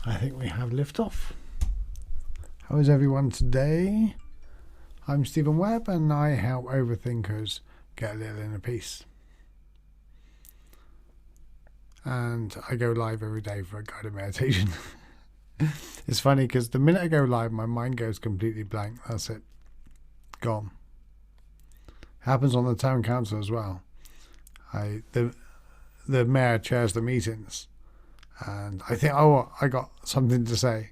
I think we have liftoff. How is everyone today? I'm Stephen Webb and I help overthinkers get a little inner peace. And I go live every day for a guided meditation. It's funny because the minute I go live, my mind goes completely blank. That's it. Gone. It happens on the town council as well. The mayor chairs the meetings. And I think, I got something to say.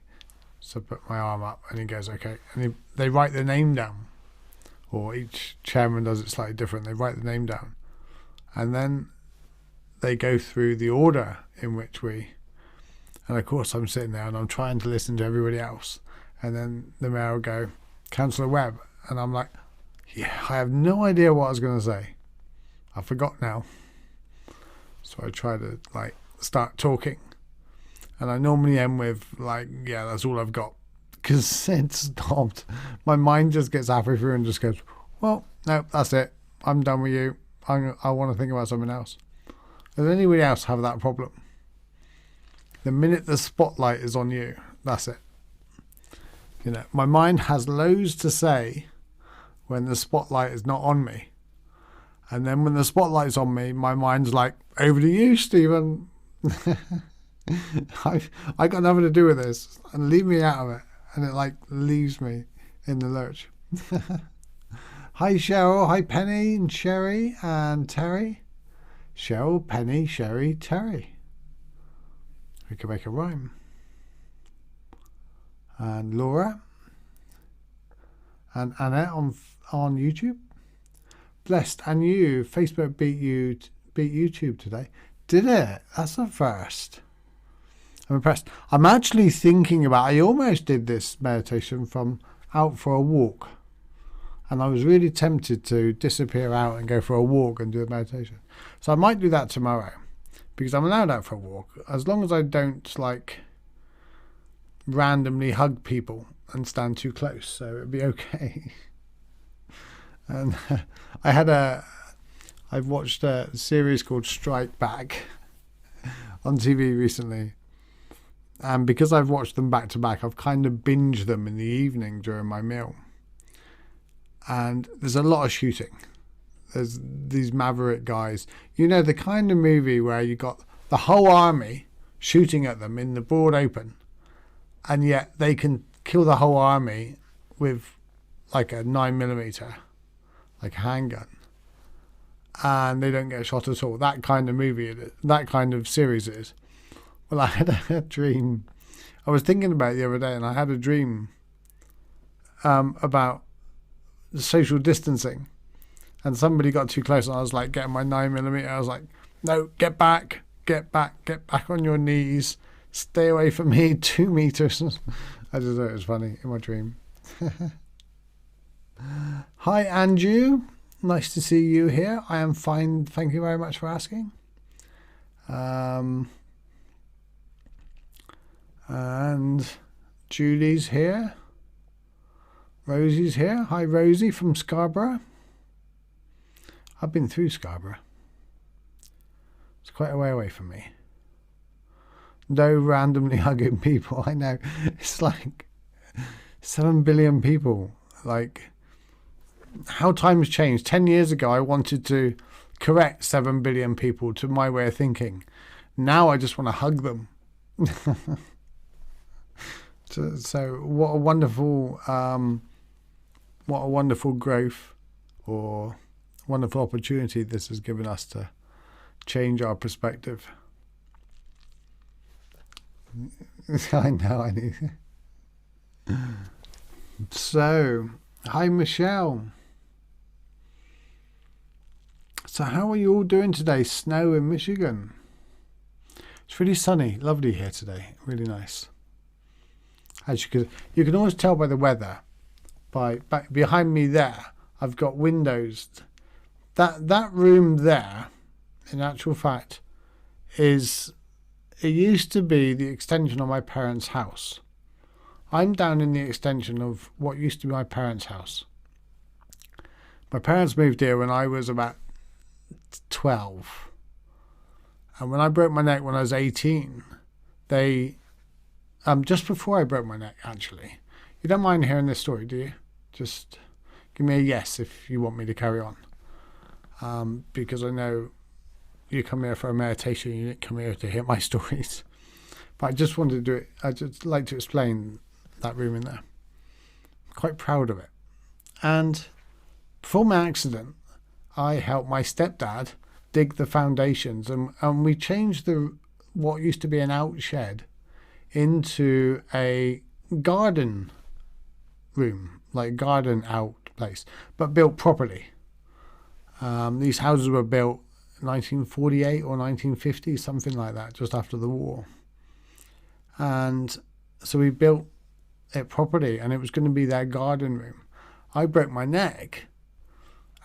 So I put my arm up and he goes, okay. And they write the name down. Or each chairman does it slightly different. They write the name down. And then they go through the order in which and of course I'm sitting there and I'm trying to listen to everybody else. And then the mayor will go, Councillor Webb. And I'm like, yeah, I have no idea what I was going to say. I forgot now. So I try to start talking. And I normally end with yeah, that's all I've got. Because it stopped. My mind just gets halfway through and just goes, well, no, that's it. I'm done with you. I want to think about something else. Does anybody else have that problem? The minute the spotlight is on you, that's it. You know, my mind has loads to say when the spotlight is not on me. And then when the spotlight's on me, my mind's like, over to you, Stephen. I got nothing to do with this, and leave me out of it. And it leaves me in the lurch. Hi Cheryl, hi Penny and Sherry and Terry. Cheryl, Penny, Sherry, Terry. We can make a rhyme. And Laura and Annette on YouTube. Blessed, and you, Facebook beat YouTube today. Did it? That's the first. I'm impressed. I'm actually thinking about, I almost did this meditation from out for a walk. And I was really tempted to disappear out and go for a walk and do a meditation. So I might do that tomorrow. Because I'm allowed out for a walk. As long as I don't randomly hug people and stand too close. So it'd be okay. And I've watched a series called Strike Back on TV recently. And because I've watched them back to back, I've kind of binged them in the evening during my meal. And there's a lot of shooting. There's these maverick guys. You know, the kind of movie where you got the whole army shooting at them in the broad open. And yet they can kill the whole army with a 9mm, like a handgun. And they don't get shot at all. That kind of movie, that kind of series it is. Well, I had a dream. I was thinking about it the other day, and I had a dream about social distancing. And somebody got too close, and I was getting my 9mm. I was like, no, get back on your knees. Stay away from me, 2 meters. I just thought it was funny in my dream. Hi, Andrew. Nice to see you here. I am fine. Thank you very much for asking. And Julie's here. Rosie's here. Hi, Rosie from Scarborough. I've been through Scarborough. It's quite a way away from me. No randomly hugging people. I know. It's 7 billion people. How times changed. 10 years ago, I wanted to correct 7 billion people to my way of thinking. Now I just want to hug them. So what a wonderful growth or wonderful opportunity this has given us to change our perspective. I know I need. So, hi Michelle. So how are you all doing today? Snow in Michigan. It's really sunny, lovely here today. Really nice. As you can always tell by the weather. Behind me there, I've got windows. That room there, in actual fact, it used to be the extension of my parents' house. I'm down in the extension of what used to be my parents' house. My parents moved here when I was about 12. And when I broke my neck when I was 18, they just before I broke my neck, actually. You don't mind hearing this story, do you? Just give me a yes if you want me to carry on. Because I know you come here for a meditation, you didn't come here to hear my stories. But I just wanted to do it. I'd just like to explain that room in there. I'm quite proud of it. And before my accident, I helped my stepdad dig the foundations, and we changed what used to be an out shed into a garden room, like garden out place, but built properly. These houses were built 1948 or 1950, something like that, just after the war. And so we built it properly, and it was going to be their garden room. I broke my neck,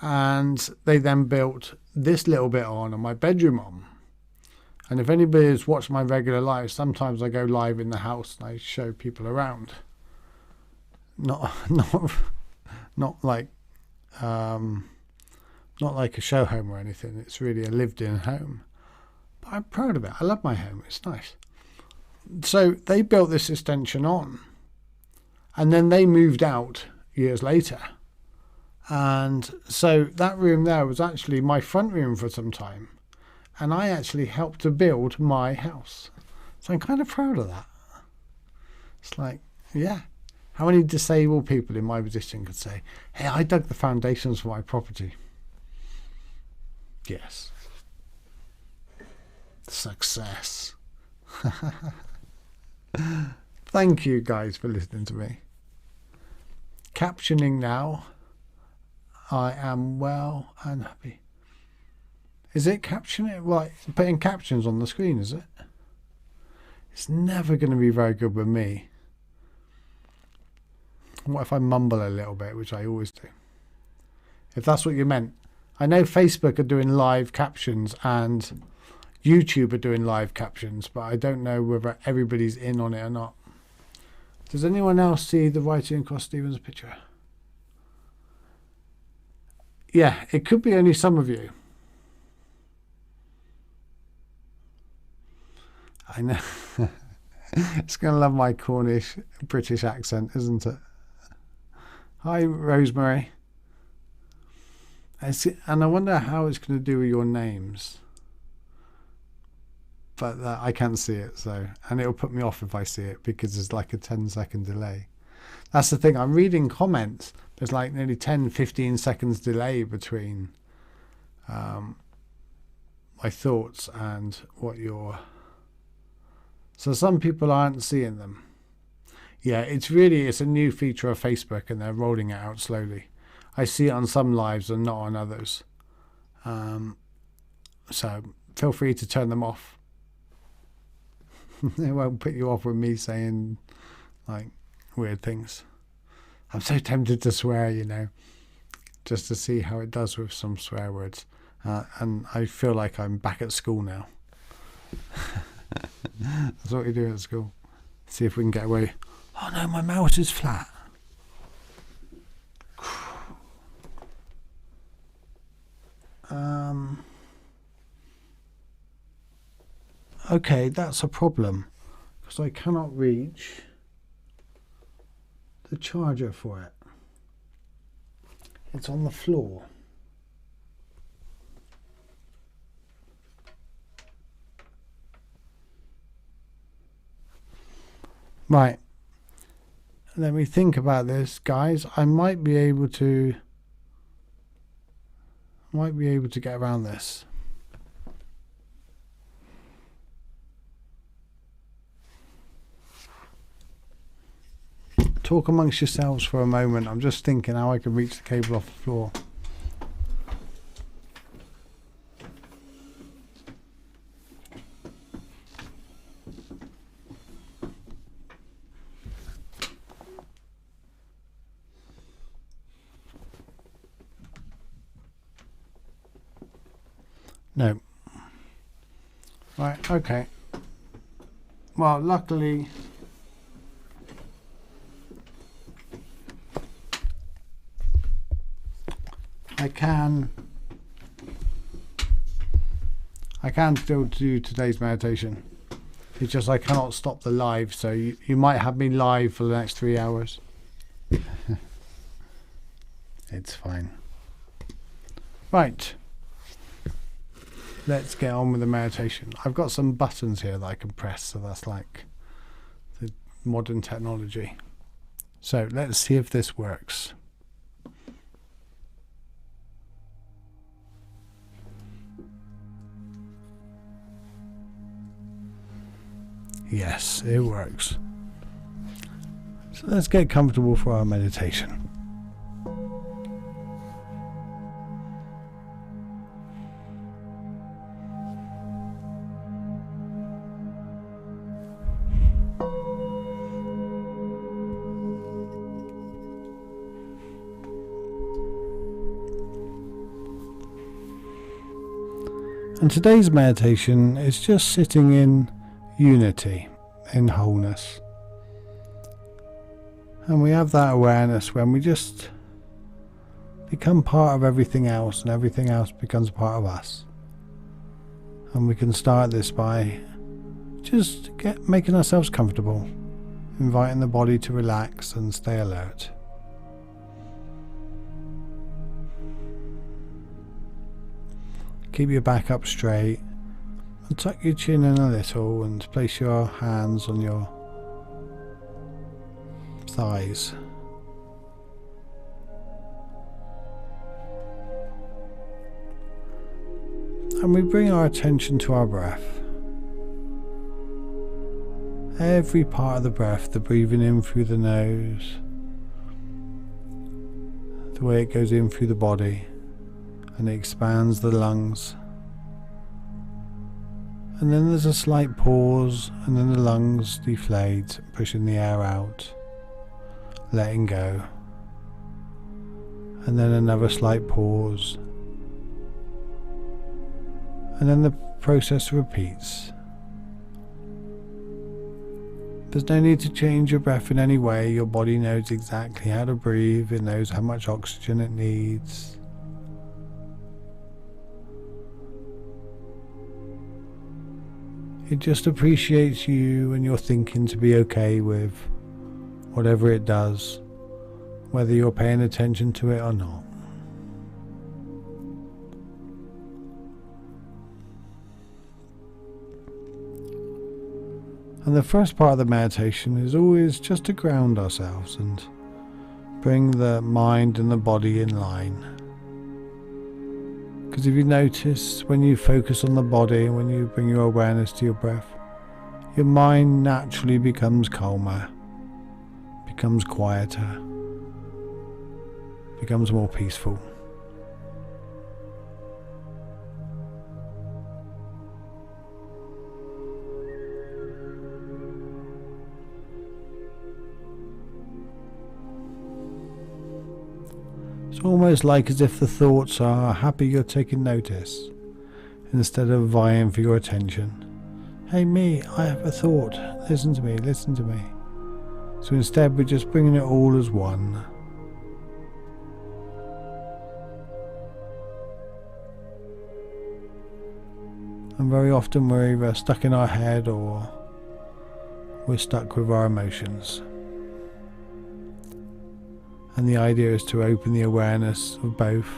and they then built this little bit on and my bedroom on. And if anybody has watched my regular live, sometimes I go live in the house and I show people around. Not like a show home or anything. It's really a lived-in home. But I'm proud of it. I love my home. It's nice. So they built this extension on, and then they moved out years later. And so that room there was actually my front room for some time. And I actually helped to build my house. So I'm kind of proud of that. It's like, yeah. How many disabled people in my position could say, hey, I dug the foundations for my property? Yes. Success. Thank you guys for listening to me. Captioning now. I am well and happy. Is it captioning? Right, putting captions on the screen, is it? It's never going to be very good with me. What if I mumble a little bit, which I always do? If that's what you meant. I know Facebook are doing live captions and YouTube are doing live captions, but I don't know whether everybody's in on it or not. Does anyone else see the writing across Stephen's picture? Yeah, it could be only some of you. I know. It's going to love my Cornish British accent, isn't it? Hi, Rosemary. And I wonder how it's going to do with your names. But I can't see it, so, and it'll put me off if I see it because there's like a 10-second delay. That's the thing. I'm reading comments. There's like nearly 10-15 seconds delay between my thoughts and what you're... So some people aren't seeing them. Yeah, it's a new feature of Facebook and they're rolling it out slowly. I see it on some lives and not on others. So feel free to turn them off. It won't put you off with me saying like weird things. I'm so tempted to swear, just to see how it does with some swear words. And I feel like I'm back at school now. That's what we do at school. See if we can get away. Oh no, my mouse is flat. Okay, that's a problem because I cannot reach the charger for it. It's on the floor. Right. Let me think about this, guys. I might be able to get around this. Talk amongst yourselves for a moment. I'm just thinking how I can reach the cable off the floor. No. Right, okay. Well, luckily I can still do today's meditation. It's just I cannot stop the live, so you might have me live for the next 3 hours. It's fine. Right. Let's get on with the meditation. I've got some buttons here that I can press, so that's like the modern technology. So let's see if this works. Yes, it works. So let's get comfortable for our meditation. And today's meditation is just sitting in unity, in wholeness. And we have that awareness when we just become part of everything else, and everything else becomes part of us. And we can start this by just making ourselves comfortable, inviting the body to relax and stay alert. Keep your back up straight and tuck your chin in a little and place your hands on your thighs. And we bring our attention to our breath. Every part of the breath, the breathing in through the nose, the way it goes in through the body, and it expands the lungs. And then there's a slight pause, and then the lungs deflate, pushing the air out, letting go. And then another slight pause. And then the process repeats. There's no need to change your breath in any way. Your body knows exactly how to breathe. It knows how much oxygen it needs. It just appreciates you and your thinking to be okay with whatever it does, whether you're paying attention to it or not. And the first part of the meditation is always just to ground ourselves and bring the mind and the body in line. Because if you notice, when you focus on the body and when you bring your awareness to your breath, your mind naturally becomes calmer, becomes quieter, becomes more peaceful. It's almost like as if the thoughts are happy you're taking notice, instead of vying for your attention. Hey me, I have a thought. Listen to me, listen to me. So instead we're just bringing it all as one. And very often we're either stuck in our head or we're stuck with our emotions. And the idea is to open the awareness of both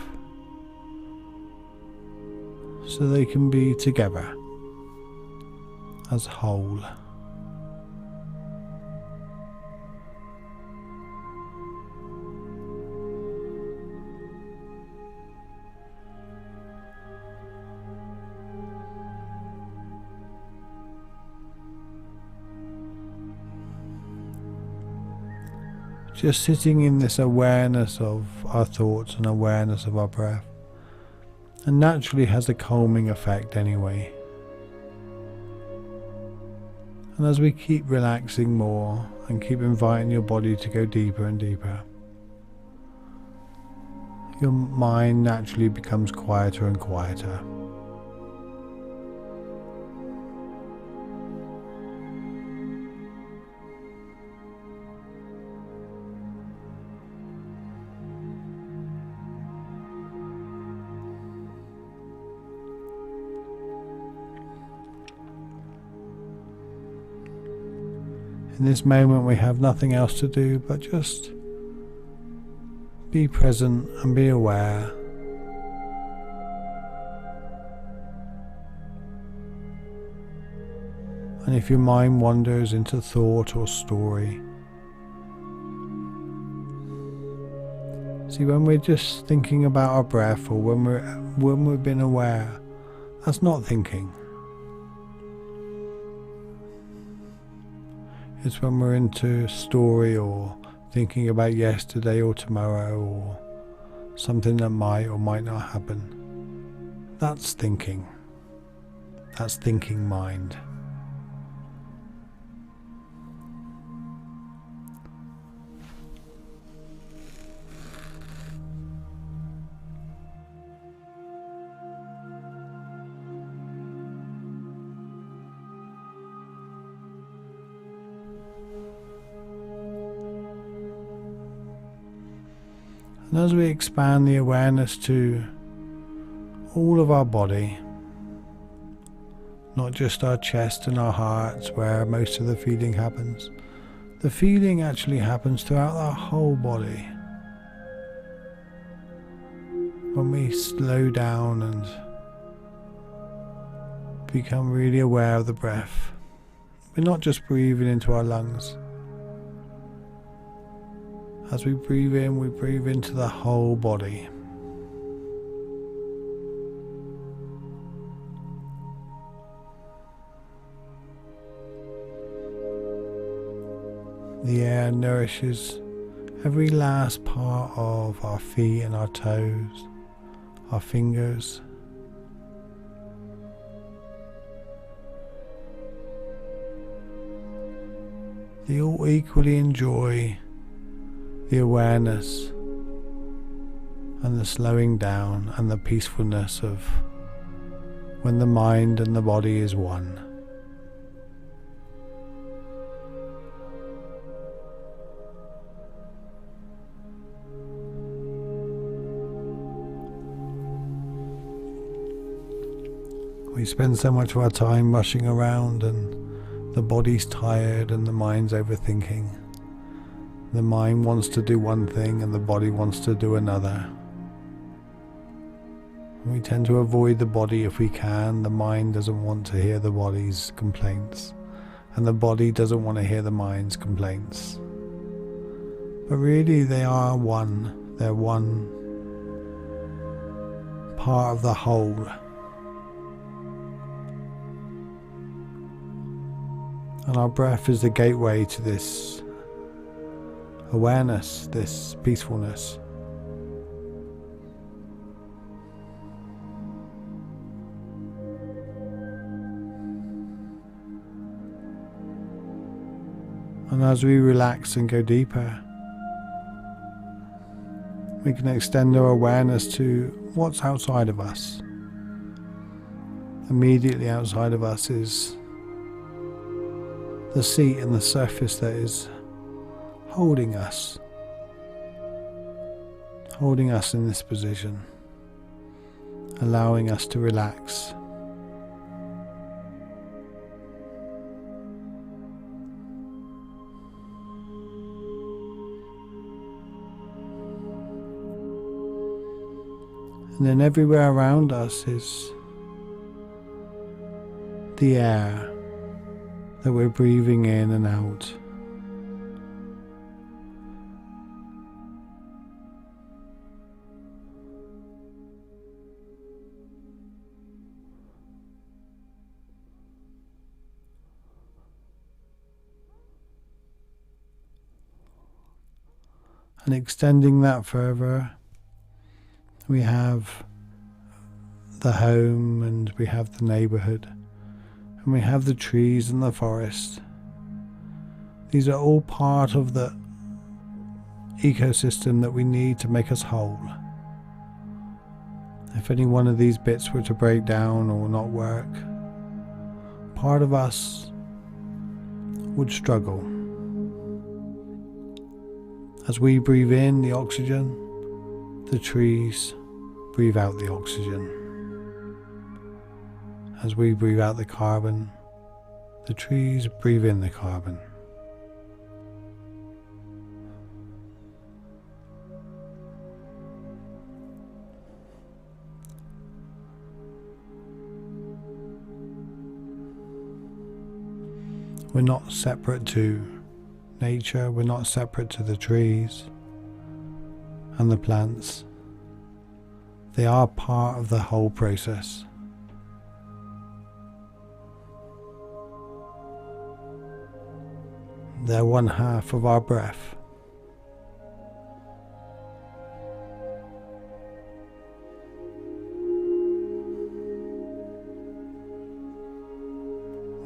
so they can be together as a whole. Just sitting in this awareness of our thoughts and awareness of our breath, and naturally has a calming effect anyway. And as we keep relaxing more and keep inviting your body to go deeper and deeper, your mind naturally becomes quieter and quieter. In this moment we have nothing else to do but just be present and be aware. And if your mind wanders into thought or story, see, when we're just thinking about our breath, or when we've been aware, that's not thinking. It's when we're into story or thinking about yesterday or tomorrow or something that might or might not happen. That's thinking. That's thinking mind. And as we expand the awareness to all of our body, not just our chest and our hearts where most of the feeling happens, the feeling actually happens throughout our whole body. When we slow down and become really aware of the breath, we're not just breathing into our lungs. As we breathe in, we breathe into the whole body. The air nourishes every last part of our feet and our toes, our fingers. They all equally enjoy the awareness and the slowing down and the peacefulness of when the mind and the body is one. We spend so much of our time rushing around, and the body's tired and the mind's overthinking. The mind wants to do one thing and the body wants to do another. We tend to avoid the body if we can. The mind doesn't want to hear the body's complaints, and the body doesn't want to hear the mind's complaints. But really they are one. They're one part of the whole. And our breath is the gateway to this awareness, this peacefulness. And as we relax and go deeper, we can extend our awareness to what's outside of us. Immediately outside of us is the seat and the surface that is holding us in this position, allowing us to relax. And then everywhere around us is the air that we're breathing in and out. And extending that further, we have the home, and we have the neighborhood, and we have the trees and the forest. These are all part of the ecosystem that we need to make us whole. If any one of these bits were to break down or not work, part of us would struggle. As we breathe in the oxygen, the trees breathe out the oxygen. As we breathe out the carbon, the trees breathe in the carbon. We're not separate to nature, we're not separate to the trees and the plants. They are part of the whole process. They're one half of our breath.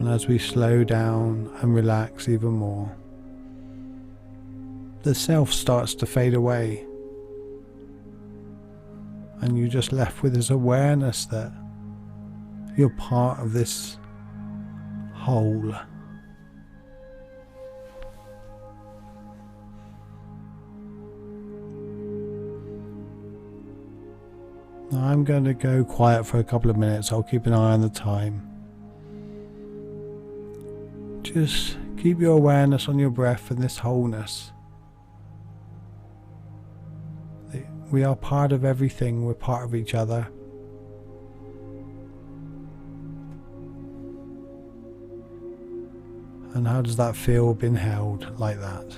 And as we slow down and relax even more, the self starts to fade away, and you're just left with this awareness that you're part of this whole. Now I'm going to go quiet for a couple of minutes. I'll keep an eye on the time. Just keep your awareness on your breath and this wholeness. We are part of everything, we're part of each other. And how does that feel being held like that?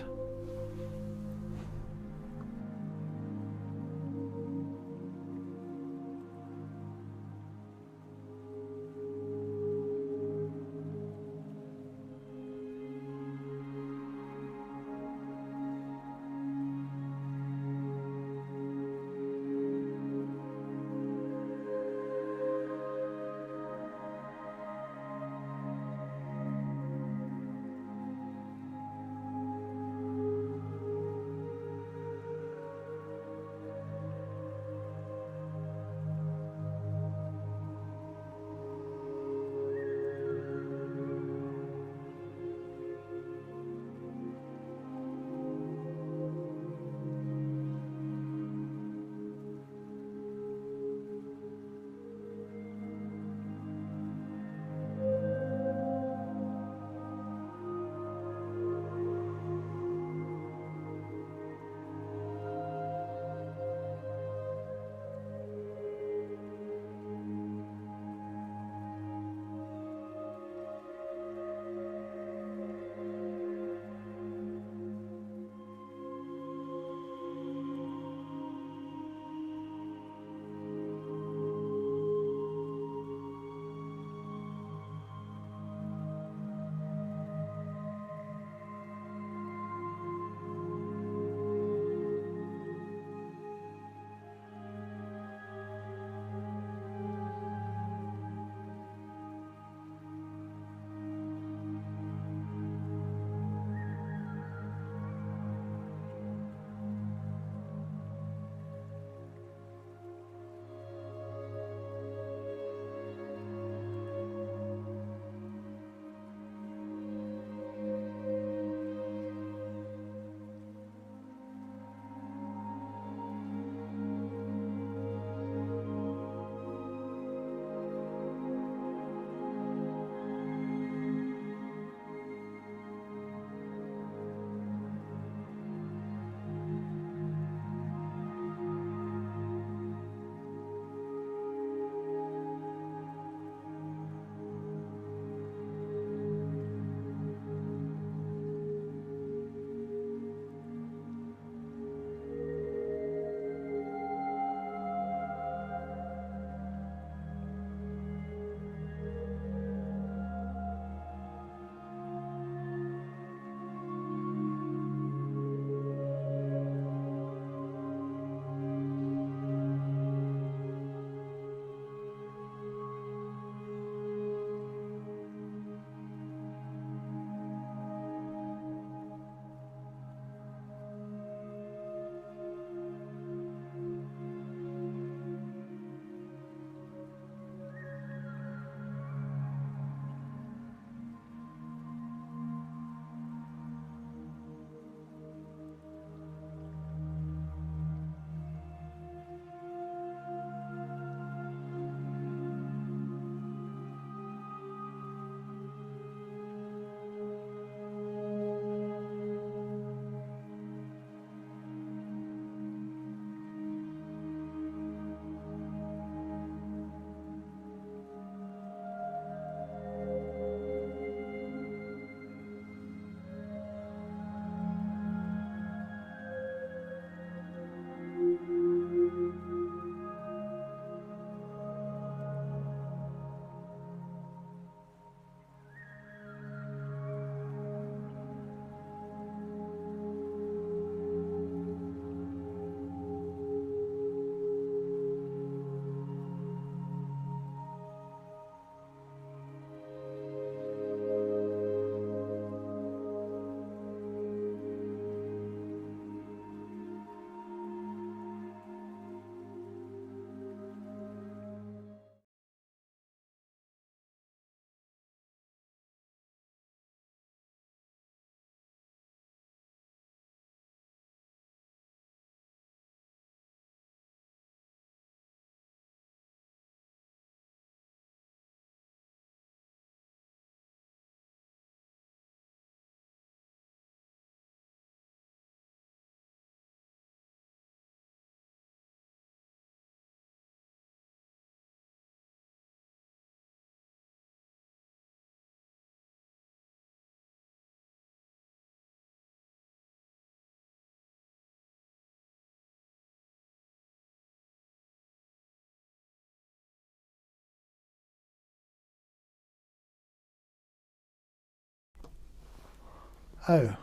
Oh,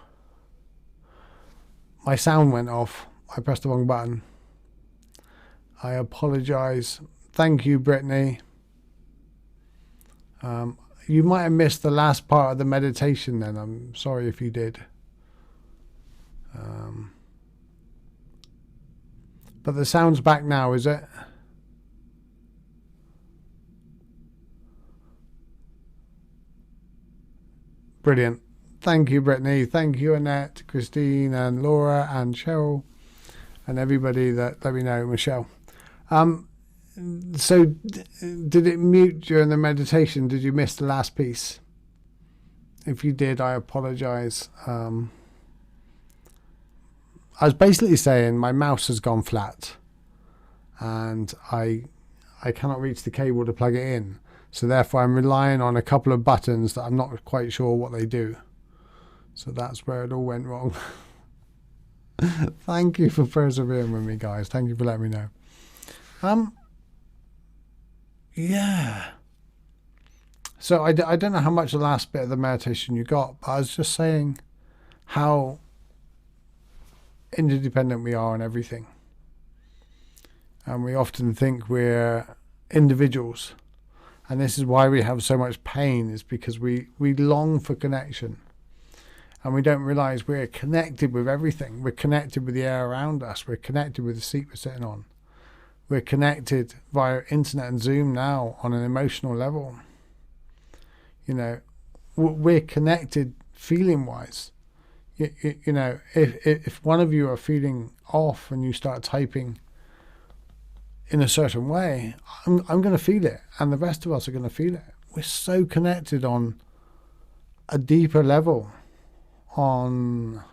my sound went off. I pressed the wrong button. I apologise. Thank you, Brittany. You might have missed the last part of the meditation then. I'm sorry if you did. But the sound's back now, is it? Brilliant. Thank you, Brittany. Thank you, Annette, Christine, and Laura, and Cheryl, and everybody that let me know, Michelle. So, did it mute during the meditation? Did you miss the last piece? If you did, I apologise. I was basically saying my mouse has gone flat, and I cannot reach the cable to plug it in. So therefore, I'm relying on a couple of buttons that I'm not quite sure what they do. So that's where it all went wrong. Thank you for persevering with me, guys. Thank you for letting me know. Yeah. So I don't know how much the last bit of the meditation you got, but I was just saying how interdependent we are on everything. And we often think we're individuals. And this is why we have so much pain, is because we long for connection. And we don't realize we're connected with everything. We're connected with the air around us. We're connected with the seat we're sitting on. We're connected via internet and Zoom now on an emotional level. You know, we're connected feeling-wise. You know, if one of you are feeling off and you start typing in a certain way, I'm going to feel it, and the rest of us are going to feel it. We're so connected on a deeper level, on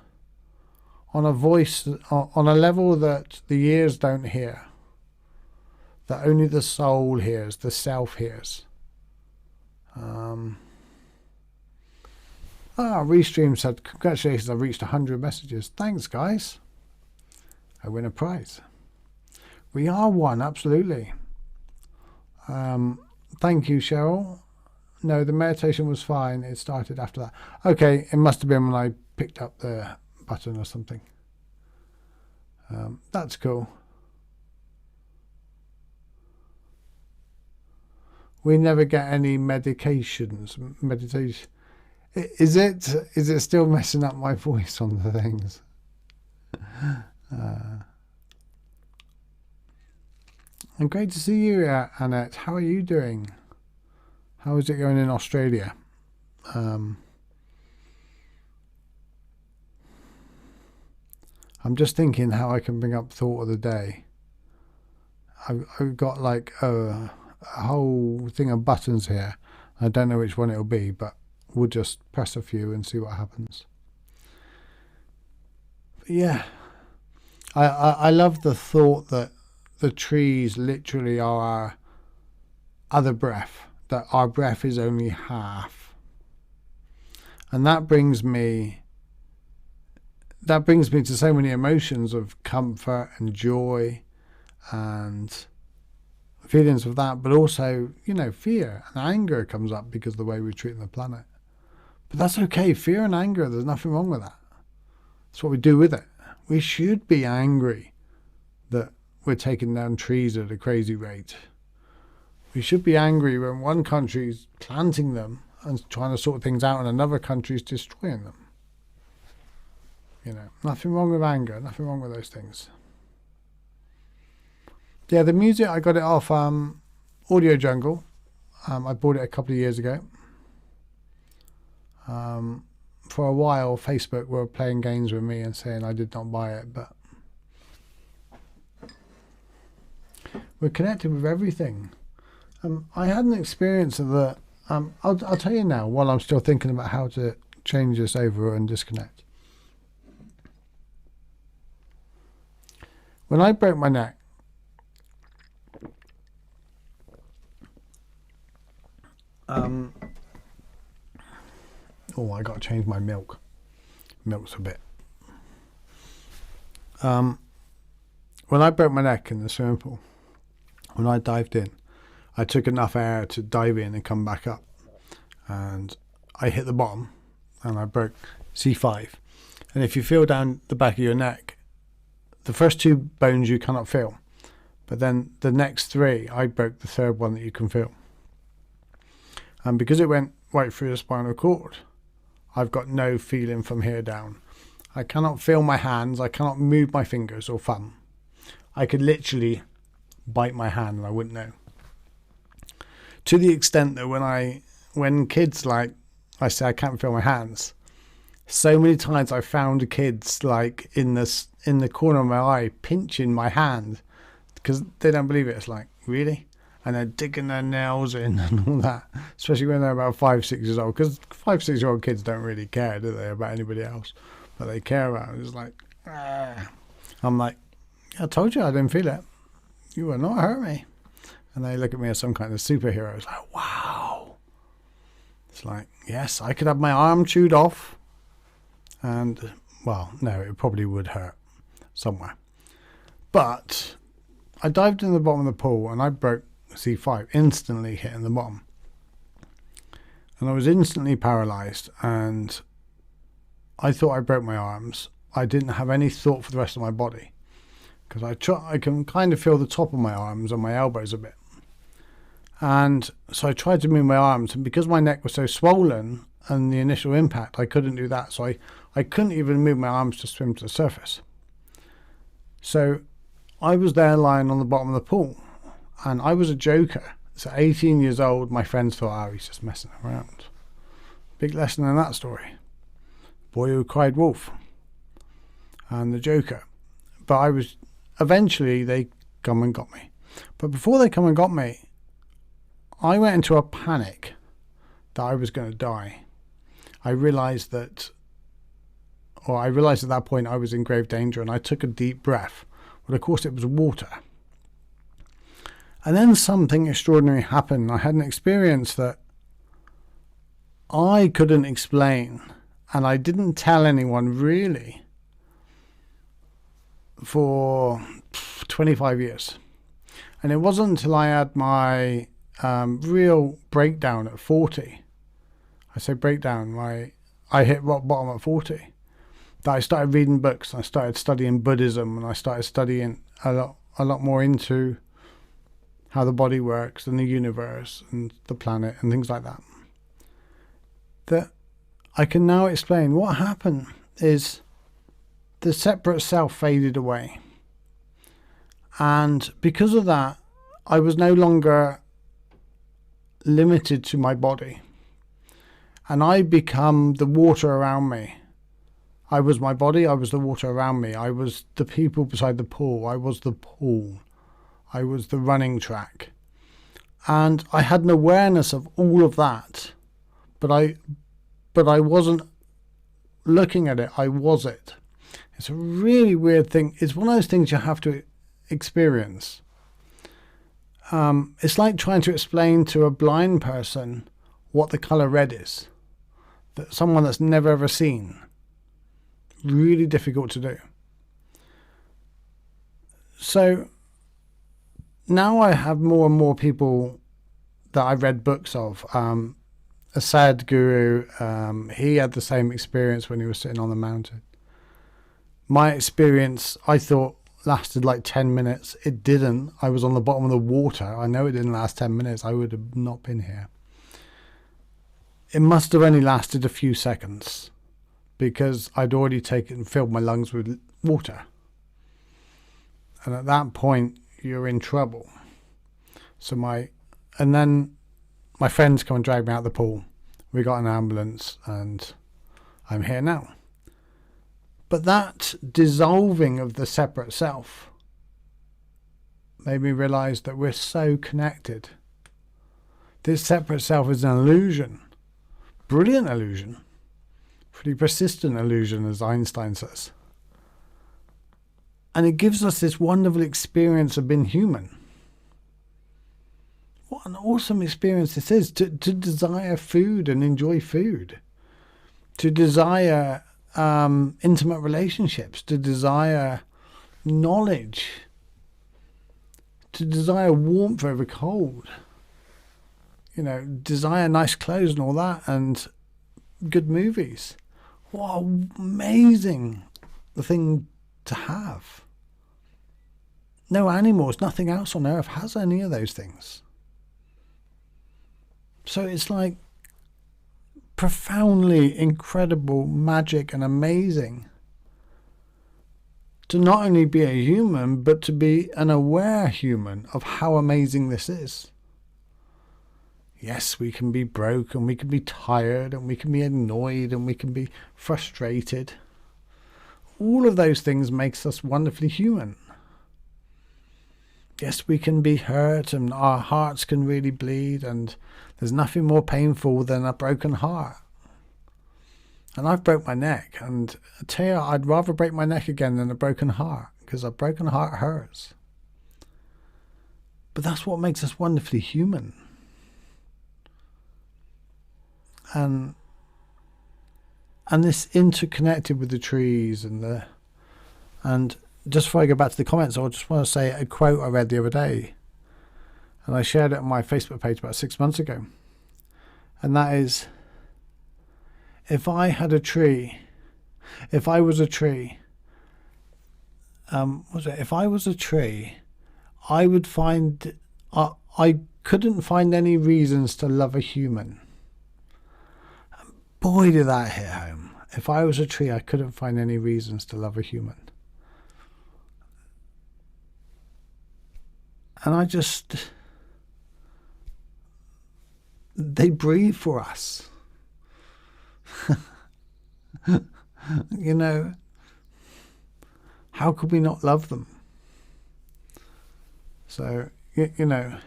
a voice, on a level that the ears don't hear, that only the soul hears, the self hears. Restream said, congratulations, I've reached 100 messages. Thanks, guys. I win a prize. We are one, absolutely. Thank you, Cheryl. No, the meditation was fine. It started after that. Okay, it must have been when I picked up the button or something. That's cool. We never get any medications. Meditation. Is it still messing up my voice on the things? And great to see you, Annette. How are you doing? How is it going in Australia? I'm just thinking how I can bring up thought of the day. I've got like a whole thing of buttons here. I don't know which one it'll be, but we'll just press a few and see what happens. But yeah, I love the thought that the trees literally are our other breath, that our breath is only half. And that brings me to so many emotions of comfort and joy and feelings of that, but also, you know, fear and anger comes up because of the way we treat the planet. But that's okay. Fear and anger, there's nothing wrong with that. That's what we do with it. We should be angry that we're taking down trees at a crazy rate. We should be angry when one country's planting them and trying to sort things out and another country's destroying them. You know, nothing wrong with anger, nothing wrong with those things. Yeah, the music, I got it off Audio Jungle. I bought it a couple of years ago. For a while, Facebook were playing games with me and saying I did not buy it, but we're connected with everything. I had an experience of the. I'll tell you now while I'm still thinking about how to change this over and disconnect. When I broke my neck, I got to change my milk. Milk's a bit. When I broke my neck in the swimming pool, when I dived in, I took enough air to dive in and come back up, and I hit the bottom, and I broke C5. And if you feel down the back of your neck, the first two bones you cannot feel. But then the next three, I broke the third one that you can feel. And because it went right through the spinal cord, I've got no feeling from here down. I cannot feel my hands. I cannot move my fingers or thumb. I could literally bite my hand and I wouldn't know. To the extent that when kids, like, I say I can't feel my hands, so many times I found kids like in the corner of my eye pinching my hand because they don't believe it. It's like, really? And they're digging their nails in and all that, especially when they're about 5, 6 years old, because 5, 6 year old kids don't really care, do they, about anybody else, but they care about it. It's like, ah. I'm like, I told you I didn't feel it. You will not hurt me. And they look at me as some kind of superhero. It's like, wow. It's like, yes, I could have my arm chewed off. And, well, no, it probably would hurt somewhere. But I dived in the bottom of the pool and I broke C5, instantly hitting the bottom. And I was instantly paralyzed. And I thought I broke my arms. I didn't have any thought for the rest of my body. Because I can kind of feel the top of my arms and my elbows a bit. And so I tried to move my arms. And because my neck was so swollen and the initial impact, I couldn't do that. So I couldn't even move my arms to swim to the surface. So I was there lying on the bottom of the pool. And I was a joker. So 18 years old, my friends thought, oh, he's just messing around. Big lesson in that story. Boy who cried wolf. And the joker. But eventually they come and got me. But before they come and got me, I went into a panic that I was going to die. I realized at that point I was in grave danger, and I took a deep breath. But of course it was water. And then something extraordinary happened. I had an experience that I couldn't explain, and I didn't tell anyone really for 25 years. And it wasn't until I had my real breakdown at 40. I say breakdown, I hit rock bottom at 40. That I started reading books. I started studying Buddhism, and I started studying a lot more into how the body works and the universe and the planet and things like that. That I can now explain what happened is the separate self faded away. And because of that, I was no longer limited to my body. And I become the water around me. I was my body, I was the water around me. I was the people beside the pool. I was the pool. I was the running track. And I had an awareness of all of that. But I wasn't looking at it, I was it. It's a really weird thing. It's one of those things you have to experience. It's like trying to explain to a blind person what the colour red is. That someone that's never ever seen. Really difficult to do. So now I have more and more people that I've read books of. A Sadhguru, he had the same experience when he was sitting on the mountain. My experience, I thought, lasted like 10 minutes. It didn't. I was on the bottom of the water. I know it didn't last 10 minutes. I would have not been here. It must have only lasted a few seconds because I'd already filled my lungs with water. And at that point, you're in trouble. And then my friends come and drag me out of the pool. We got an ambulance and I'm here now. But that dissolving of the separate self made me realize that we're so connected. This separate self is an illusion. Brilliant illusion. Pretty persistent illusion, as Einstein says. And it gives us this wonderful experience of being human. What an awesome experience this is, to desire food and enjoy food. To desire intimate relationships, to desire knowledge, to desire warmth over cold, desire nice clothes and all that, and good movies. What an amazing thing to have. No animals, nothing else on earth has any of those things. So it's like profoundly incredible, magic, and amazing to not only be a human, but to be an aware human of how amazing this is. Yes, we can be broke, and we can be tired, and we can be annoyed, and we can be frustrated. All of those things makes us wonderfully human. Yes, we can be hurt, and our hearts can really bleed, and there's nothing more painful than a broken heart. And I've broke my neck, and I tell you, I'd rather break my neck again than a broken heart, because a broken heart hurts. But that's what makes us wonderfully human. And this interconnected with the trees and just before I go back to the comments, I just want to say a quote I read the other day, and I shared it on my Facebook page about 6 months ago, and that is, if I was a tree, I would find, I couldn't find any reasons to love a human. Boy, did that hit home. If I was a tree, I couldn't find any reasons to love a human. And they breathe for us. You know, how could we not love them? So, you know,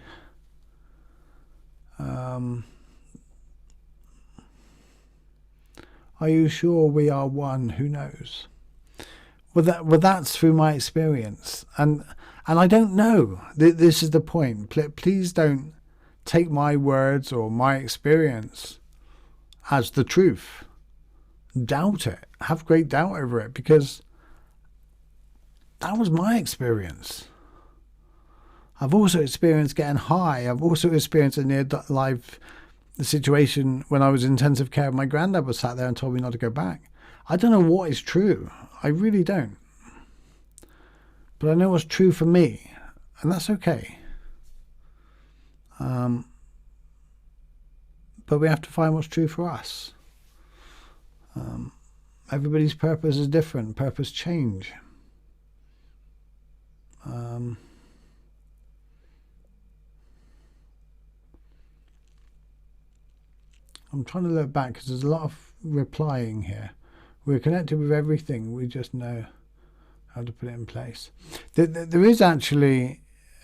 are you sure we are one? Who knows? Well, that's through my experience, and I don't know. This is the point. Please don't take my words or my experience as the truth. Doubt it. Have great doubt over it, because that was my experience. I've also experienced getting high. I've also experienced a near-life situation when I was in intensive care. My granddad was sat there and told me not to go back. I don't know what is true. I really don't. But I know what's true for me, and that's okay. But we have to find what's true for us. Everybody's purpose is different. Purpose change. I'm trying to look back, because there's a lot of replying here. We're connected with everything. We just know how to put it in place. There is actually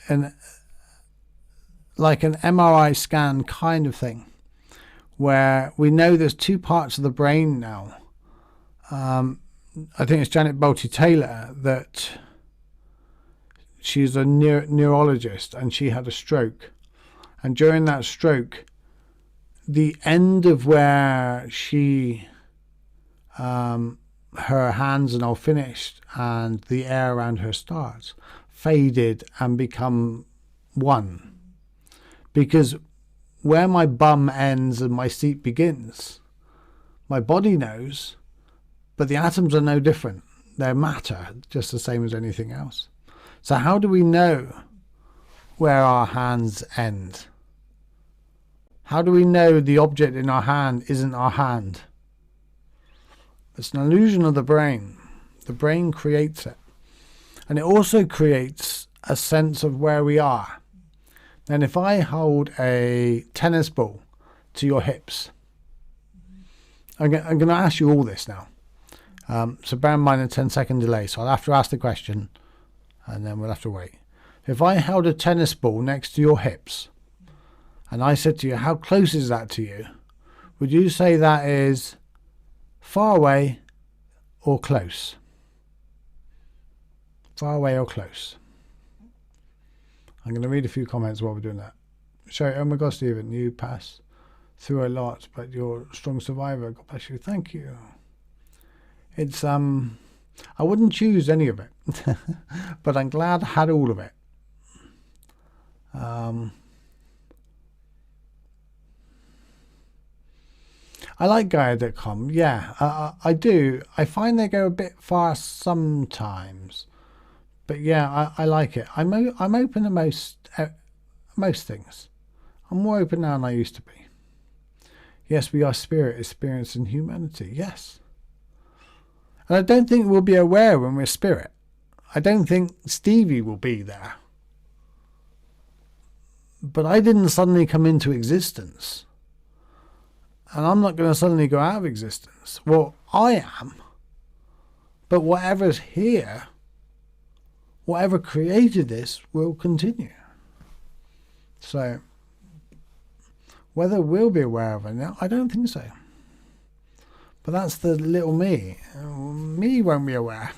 an MRI scan kind of thing, where we know there's two parts of the brain now. I think it's Janet Bolte Taylor, that she's a neurologist, and she had a stroke. And during that stroke, the end of where she, her hands and all finished, and the air around her starts, faded and become one. Because where my bum ends and my seat begins, my body knows, but the atoms are no different. They're matter, just the same as anything else. So how do we know where our hands end? How do we know the object in our hand isn't our hand? It's an illusion of the brain. The brain creates it. And it also creates a sense of where we are. And if I hold a tennis ball to your hips, I'm going to ask you all this now. So bear in mind a 10-second delay. So I'll have to ask the question, and then we'll have to wait. If I held a tennis ball next to your hips, and I said to you, how close is that to you? Would you say that is far away or close? Far away or close? I'm going to read a few comments while we're doing that. Sorry, oh my God, Stephen, you pass through a lot, but you're a strong survivor. God bless you. Thank you. It's, I wouldn't choose any of it, but I'm glad I had all of it. I like Gaia.com. Yeah, I do. I find they go a bit far sometimes, but yeah, I like it. I'm open to most things. I'm more open now than I used to be. Yes, we are spirit experiencing humanity. Yes, and I don't think we'll be aware when we're spirit. I don't think Stevie will be there. But I didn't suddenly come into existence. And I'm not going to suddenly go out of existence. Well, I am. But whatever's here, whatever created this, will continue. So, whether we'll be aware of it now, I don't think so. But that's the little me. Me won't be aware.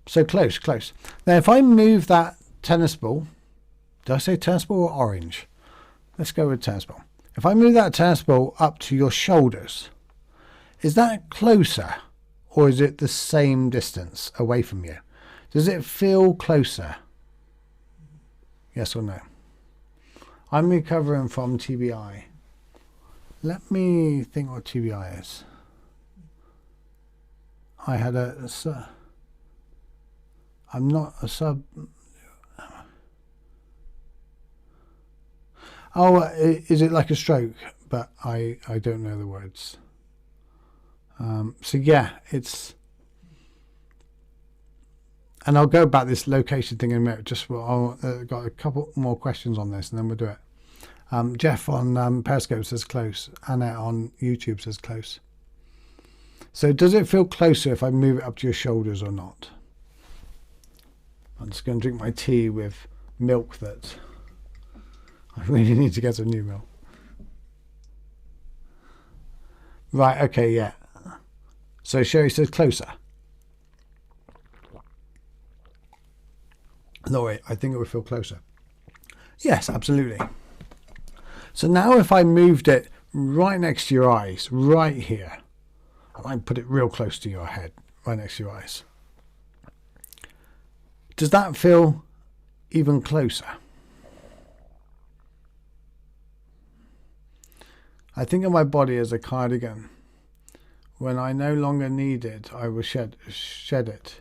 So close. Now, if I move that tennis ball, did I say tennis ball or orange? Let's go with tennis ball. If I move that tennis ball up to your shoulders, is that closer or is it the same distance away from you? Does it feel closer? Yes or no? I'm recovering from TBI. Let me think what TBI is. I had I'm not a sub... Oh, is it like a stroke? But I don't know the words. So yeah, it's... And I'll go back this location thing in a minute. Just got a couple more questions on this and then we'll do it. Jeff on Periscope says close. Annette on YouTube says close. So does it feel closer if I move it up to your shoulders or not? I'm just going to drink my tea with milk that... I really need to get some new milk. Right, okay, yeah. So Sherry says closer. No, wait, I think it would feel closer. Yes, absolutely. So now if I moved it right next to your eyes, right here, I might put it real close to your head, right next to your eyes. Does that feel even closer? I think of my body as a cardigan. When I no longer need it, I will shed it.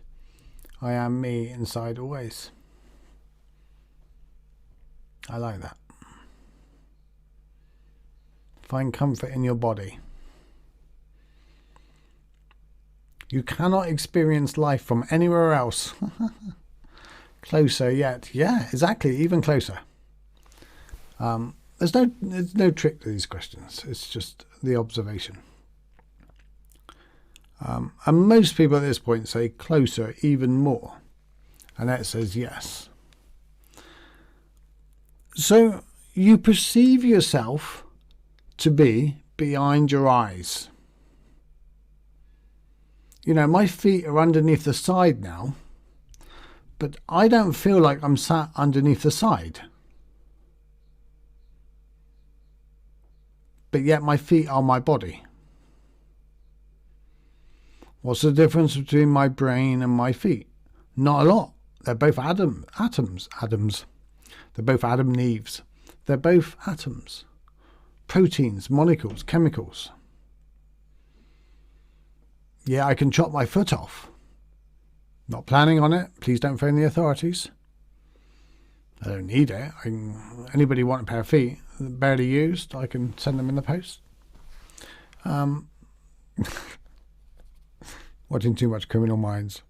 I am me inside always. I like that. Find comfort in your body. You cannot experience life from anywhere else. Closer yet. Yeah, exactly. Even closer. There's no trick to these questions. It's just the observation. And most people at this point say closer, even more. And that says yes. So you perceive yourself to be behind your eyes. You know, my feet are underneath the side now, but I don't feel like I'm sat underneath the side. But yet my feet are my body. What's the difference between my brain and my feet? Not a lot. They're both atoms. They're both Adam and Eve's. They're both atoms. Proteins, molecules, chemicals. Yeah, I can chop my foot off. Not planning on it. Please don't phone the authorities. I don't need it. Anybody want a pair of feet barely used, I can send them in the post. Watching too much Criminal Minds.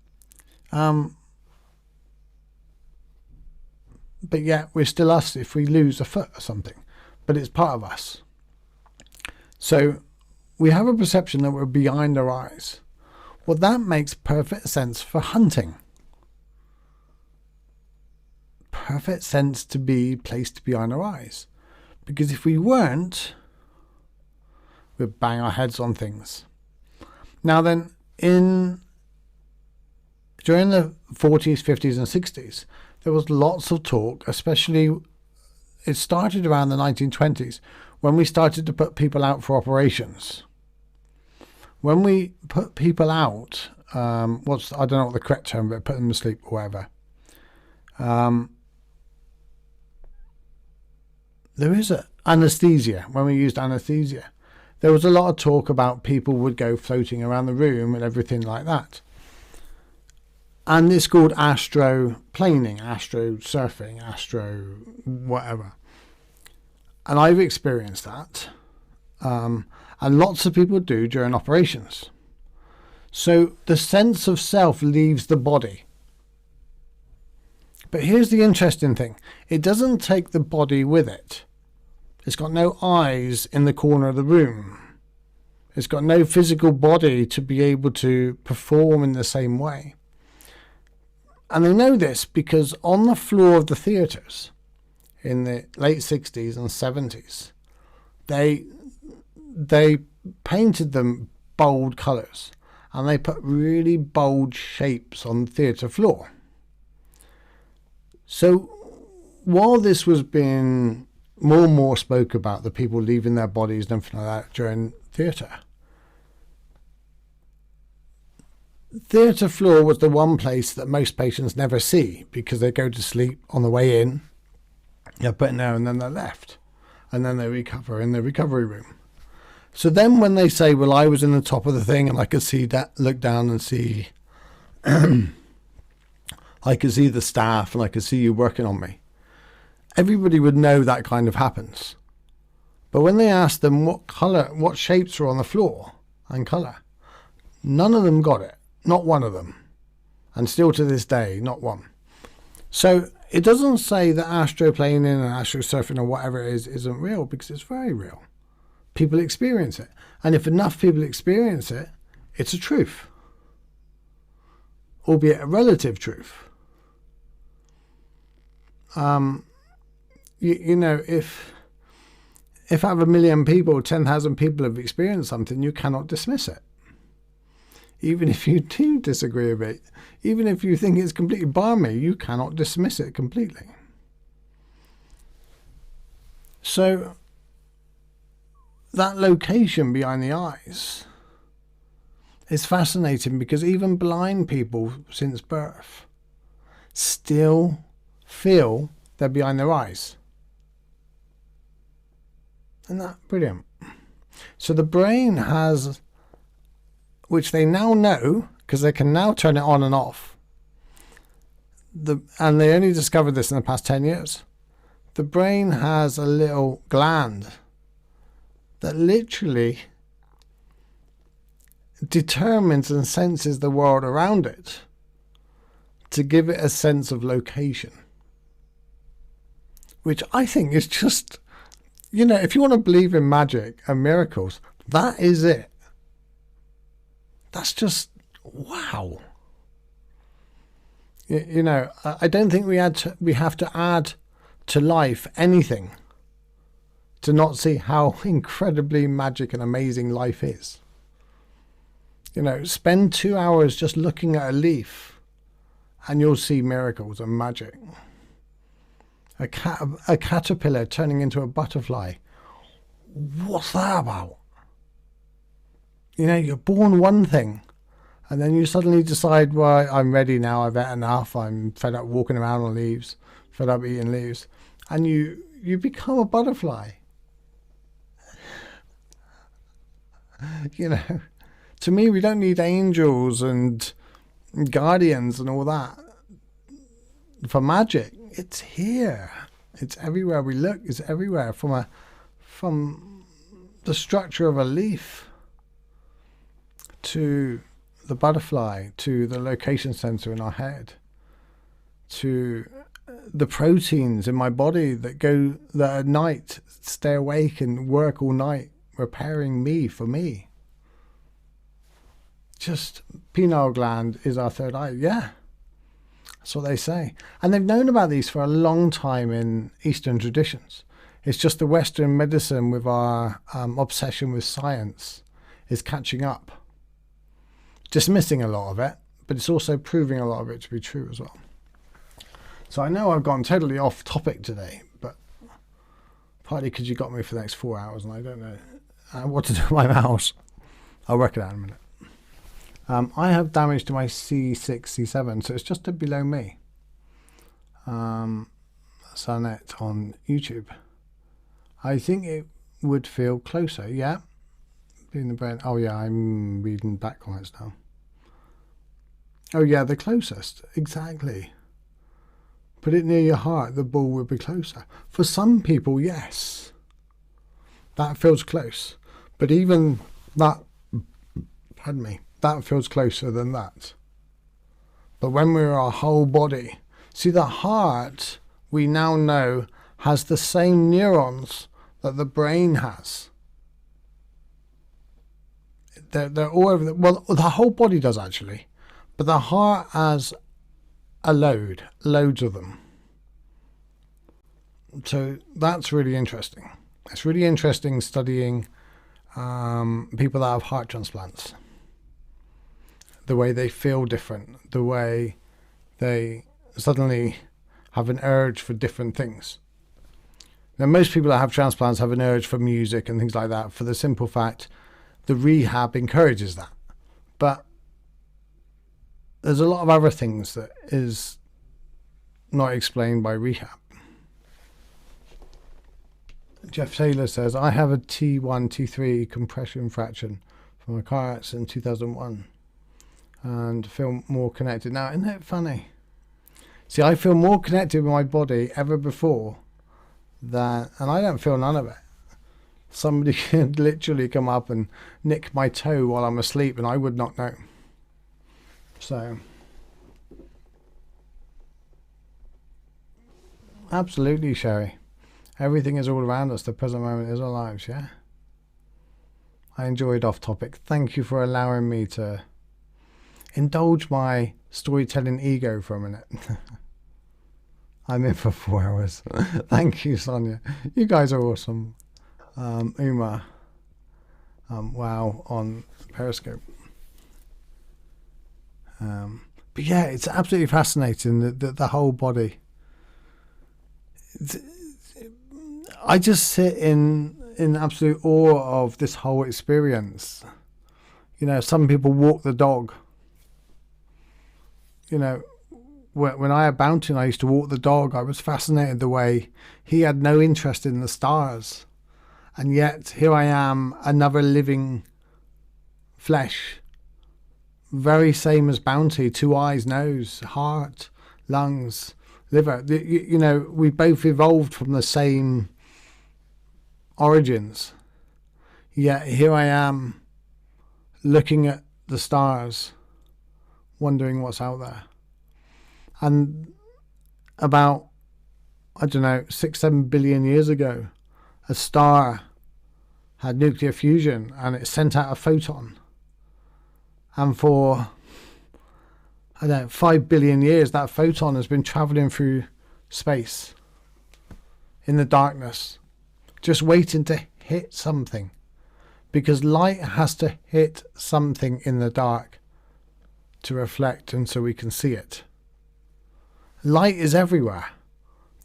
But yet we're still us if we lose a foot or something. But it's part of us. So we have a perception that we're behind our eyes. Well, that makes perfect sense for hunting. Perfect sense to be placed behind our eyes. Because if we weren't, we'd bang our heads on things. Now then, during the 40s, 50s and 60s, there was lots of talk, especially it started around the 1920s when we started to put people out for operations. When we put people out, I don't know what the correct term, but put them to sleep or whatever. There is anesthesia, when we used anesthesia, there was a lot of talk about people would go floating around the room and everything like that. And it's called astroplaning, astro surfing, astro whatever. And I've experienced that. And lots of people do during operations. So the sense of self leaves the body. But here's the interesting thing. It doesn't take the body with it. It's got no eyes in the corner of the room. It's got no physical body to be able to perform in the same way. And they know this because on the floor of the theatres in the late 60s and 70s, they painted them bold colours and they put really bold shapes on the theatre floor. So while this was being more and more spoke about, the people leaving their bodies and everything like that during theatre, theatre floor was the one place that most patients never see because they go to sleep on the way in, they're put in there and then they're left, and then they recover in the recovery room. So then when they say, well, I was in the top of the thing and I could see that, look down and see I could see the staff and I could see you working on me, everybody would know that kind of happens. But when they asked them what shapes were on the floor and colour, none of them got it. Not one of them. And still to this day, not one. So it doesn't say that astroplaning and astrosurfing or whatever it is isn't real, because it's very real. People experience it. And if enough people experience it, it's a truth. Albeit a relative truth. You know, if out of 1 million people, 10,000 people have experienced something, you cannot dismiss it. Even if you do disagree with it, even if you think it's completely balmy, you cannot dismiss it completely. So that location behind the eyes is fascinating, because even blind people since birth still feel they're behind their eyes. Isn't that brilliant? So the brain has, which they now know, because they can now turn it on and off, and they only discovered this in the past 10 years. The brain has a little gland that literally determines and senses the world around it to give it a sense of location. Which I think is just, you know, if you want to believe in magic and miracles, that is it. That's just, wow. You know, I don't think we have to add to life anything to not see how incredibly magic and amazing life is. You know, spend 2 hours just looking at a leaf and you'll see miracles and magic. A caterpillar turning into a butterfly. What's that about? You know, you're born one thing, and then you suddenly decide, well, I'm ready now, I've had enough, I'm fed up walking around on leaves, fed up eating leaves, and you become a butterfly. You know, to me, we don't need angels and guardians and all that for magic. It's here. It's everywhere we look. It's everywhere, from the structure of a leaf to the butterfly, to the location sensor in our head, to the proteins in my body that at night stay awake and work all night repairing me for me. Just pineal gland is our third eye. Yeah. That's what they say. And they've known about these for a long time in Eastern traditions. It's just the Western medicine with our obsession with science is catching up. Dismissing a lot of it, but it's also proving a lot of it to be true as well. So I know I've gone totally off topic today, but partly because you got me for the next 4 hours and I don't know what to do with my mouse. I'll work it out in a minute. I have damage to my C6, C7, so it's just below me. Sarnet on YouTube. I think it would feel closer, yeah. In the brain. Oh yeah, I'm reading back comments now. Oh yeah, the closest. Exactly. Put it near your heart, the ball would be closer. For some people, yes. That feels close. But even that, pardon me, that feels closer than that. But when we're our whole body, see, the heart, we now know, has the same neurons that the brain has. They're all over well, the whole body does actually, but the heart has loads of them. So that's really interesting. It's really interesting studying people that have heart transplants. The way they feel different, the way they suddenly have an urge for different things. Now, most people that have transplants have an urge for music and things like that for the simple fact the rehab encourages that. But there's a lot of other things that is not explained by rehab. Jeff Taylor says, I have a T1, T3 compression fraction from a car accident in 2001 and feel more connected. Now, isn't it funny? See, I feel more connected with my body ever before than, and I don't feel none of it. Somebody could literally come up and nick my toe while I'm asleep and I would not know. So, absolutely, Sherry. Everything is all around us. The present moment is our lives, yeah? I enjoyed Off Topic. Thank you for allowing me to indulge my storytelling ego for a minute. I'm in for 4 hours. Thank you, Sonia. You guys are awesome. Uma. Wow, on Periscope. But yeah, it's absolutely fascinating, the whole body. I just sit in absolute awe of this whole experience. You know, some people walk the dog. You know, when I had Bounty and I used to walk the dog, I was fascinated the way he had no interest in the stars. And yet here I am, another living flesh, very same as Bounty, 2 eyes, nose, heart, lungs, liver. You know, we both evolved from the same origins. Yet here I am looking at the stars, wondering what's out there. And about, I don't know, 6-7 billion years ago, a star had nuclear fusion and it sent out a photon. And for, I don't know, 5 billion years, that photon has been traveling through space in the darkness, just waiting to hit something. Because light has to hit something in the dark to reflect and so we can see it. Light is everywhere.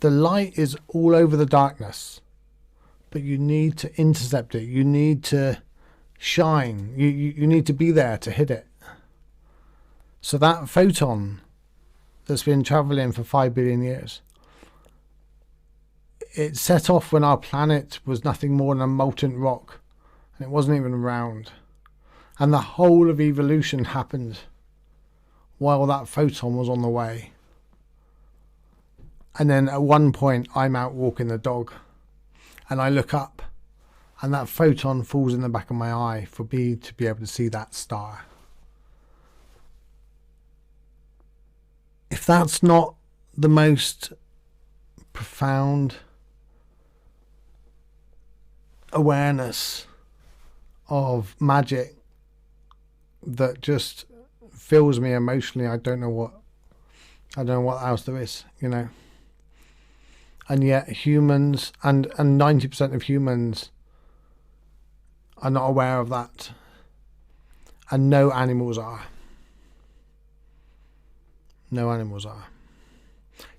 The light is all over the darkness. But you need to intercept it. You need to shine. You need to be there to hit it. So that photon that's been traveling for 5 billion years, it set off when our planet was nothing more than a molten rock. And it wasn't even round. And the whole of evolution happened while that photon was on the way. And then at one point, I'm out walking the dog. And I look up. And that photon falls in the back of my eye for me to be able to see that star. If that's not the most profound awareness of magic that just fills me emotionally, I don't know what else there is, you know. And yet humans and 90% of humans are not aware of that. And no animals are. No animals are.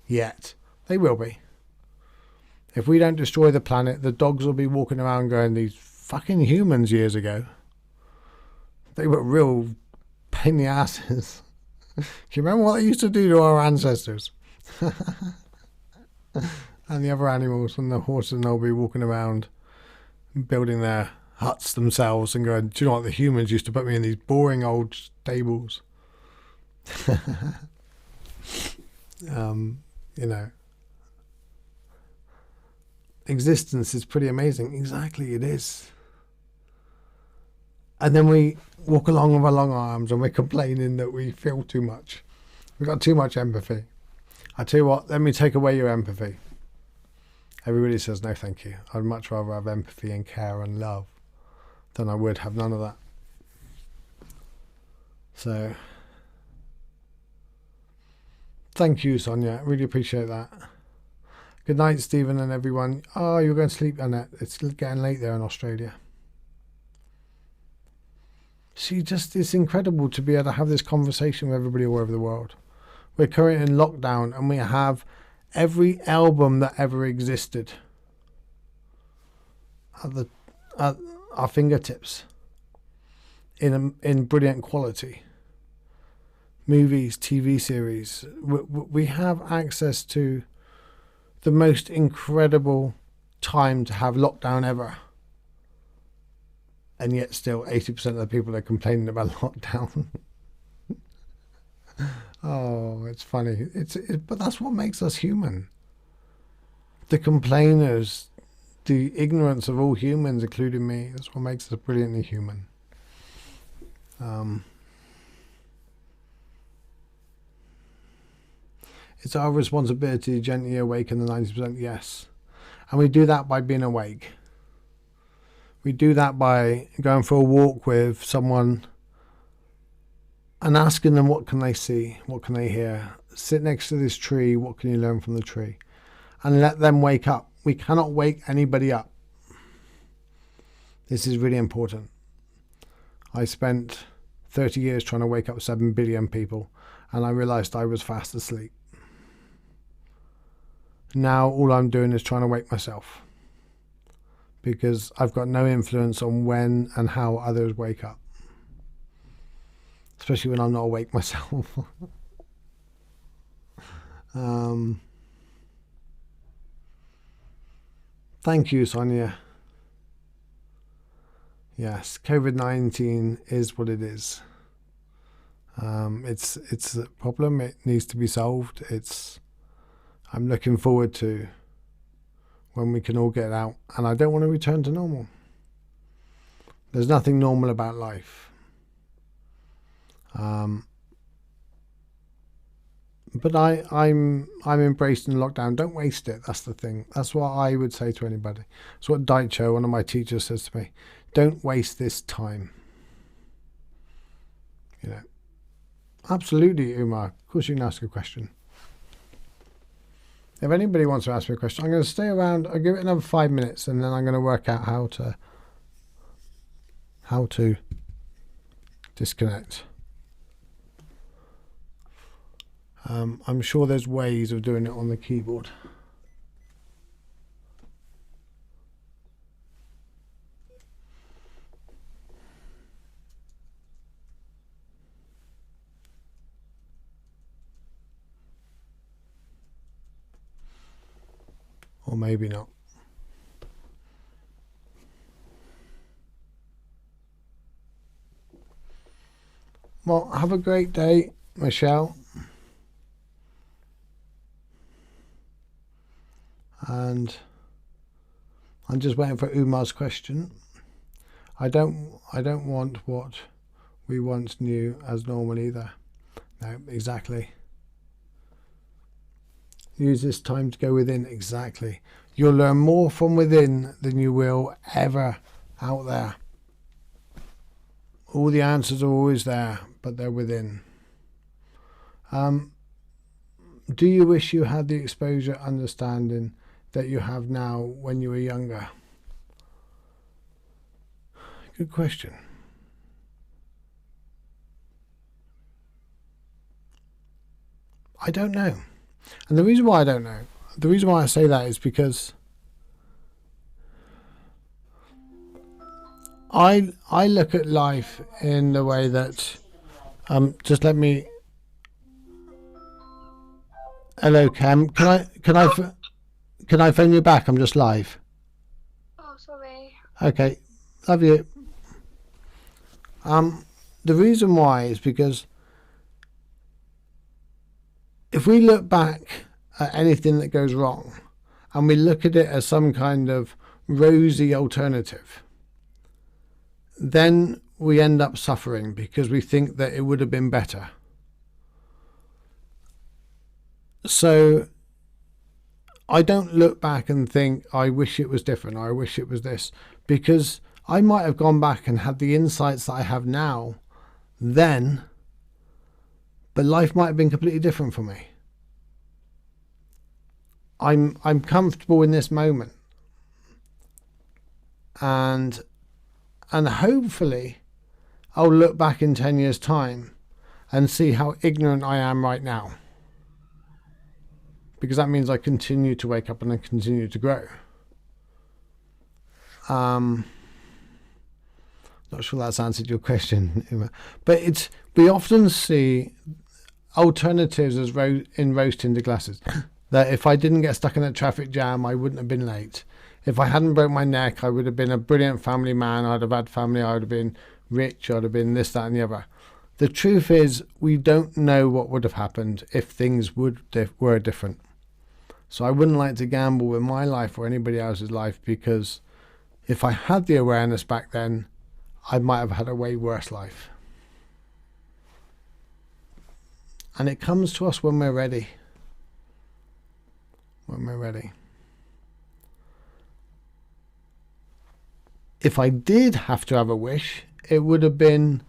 Yet. They will be. If we don't destroy the planet, the dogs will be walking around going, these fucking humans years ago, they were real pain in the asses. Do you remember what they used to do to our ancestors? and the other animals and the horses, and they'll be walking around building their huts themselves and going, do you know what, the humans used to put me in these boring old stables. You know, existence is pretty amazing. Exactly, it is. And then we walk along with our long arms and we're complaining that we feel too much. We've got too much empathy. I tell you what, let me take away your empathy. Everybody says no thank you. I'd much rather have empathy and care and love than I would have none of that. So thank you, Sonia. Really appreciate that. Good night, Stephen and everyone. Oh, you're going to sleep, Annette. It's getting late there in Australia. See, just it's incredible to be able to have this conversation with everybody all over the world. We're currently in lockdown and we have every album that ever existed at our fingertips in brilliant quality. Movies, TV series. We have access to the most incredible time to have lockdown ever. And yet still 80% of the people are complaining about lockdown. Oh, it's funny. But that's what makes us human. The complainers, the ignorance of all humans, including me, that's what makes us brilliantly human. It's our responsibility to gently awaken the 90%, yes. And we do that by being awake. We do that by going for a walk with someone and asking them what can they see, what can they hear. Sit next to this tree, what can you learn from the tree? And let them wake up. We cannot wake anybody up. This is really important. I spent 30 years trying to wake up 7 billion people and I realized I was fast asleep. Now all I'm doing is trying to wake myself because I've got no influence on when and how others wake up, especially when I'm not awake myself. Thank you, Sonia. Yes, COVID-19 is what it is. It's a problem. It needs to be solved. I'm looking forward to when we can all get out, and I don't want to return to normal. There's nothing normal about life. But I'm embracing lockdown. Don't waste it. That's the thing. That's what I would say to anybody. That's what Daicho, one of my teachers, says to me. Don't waste this time. You know. Absolutely, Umar. Of course you can ask a question. If anybody wants to ask me a question, I'm going to stay around. I'll give it another 5 minutes, and then I'm going to work out how to disconnect. I'm sure there's ways of doing it on the keyboard. Or maybe not. Well, have a great day, Michelle. And I'm just waiting for Umar's question. I don't want what we once knew as normal either. No, exactly. Use this time to go within. Exactly. You'll learn more from within than you will ever out there. All the answers are always there, but they're within. Do you wish you had the exposure, understanding that you have now when you were younger? Good question. I don't know. And the reason why I don't know, the reason why I say that is because I look at life in the way that just let me. Hello, Cam. Can I phone you back? I'm just live. Oh, sorry. Okay, love you. The reason why is because if we look back at anything that goes wrong and we look at it as some kind of rosy alternative, then we end up suffering because we think that it would have been better. So I don't look back and think, I wish it was different, or I wish it was this, because I might have gone back and had the insights that I have now then, but life might have been completely different for me. I'm comfortable in this moment, and hopefully I'll look back in 10 years' time and see how ignorant I am right now, because that means I continue to wake up and I continue to grow. Not sure that's answered your question, but we often see alternatives as in rose-tinted glasses. That if I didn't get stuck in a traffic jam, I wouldn't have been late. If I hadn't broke my neck, I would have been a brilliant family man. I'd have had family. I would have been rich. I'd have been this, that, and the other. The truth is, we don't know what would have happened if things were different. So I wouldn't like to gamble with my life or anybody else's life, because if I had the awareness back then, I might have had a way worse life. And it comes to us when we're ready. When we're ready. If I did have to have a wish, it would have been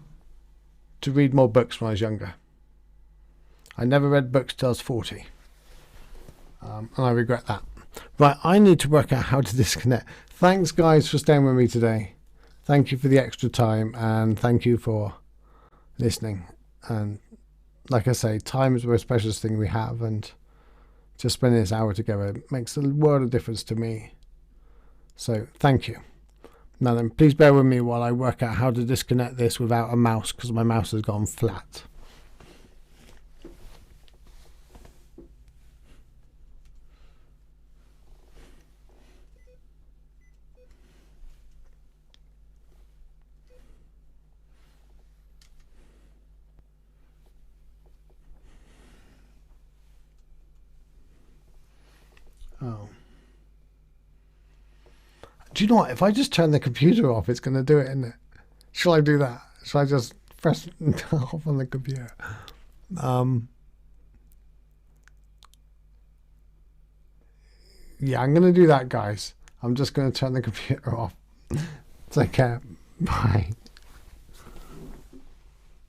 to read more books when I was younger. I never read books till I was 40. And I regret that. Right, I need to work out how to disconnect. Thanks, guys, for staying with me today. Thank you for the extra time, and thank you for listening. And like I say, time is the most precious thing we have, and just spending this hour together makes a world of difference to me. So thank you. Now then, please bear with me while I work out how to disconnect this without a mouse, because my mouse has gone flat. Oh. Do you know what? If I just turn the computer off, it's going to do it, isn't it? Shall I do that? Shall I just press off on the computer? Yeah, I'm going to do that, guys. I'm just going to turn the computer off. Take care. Bye.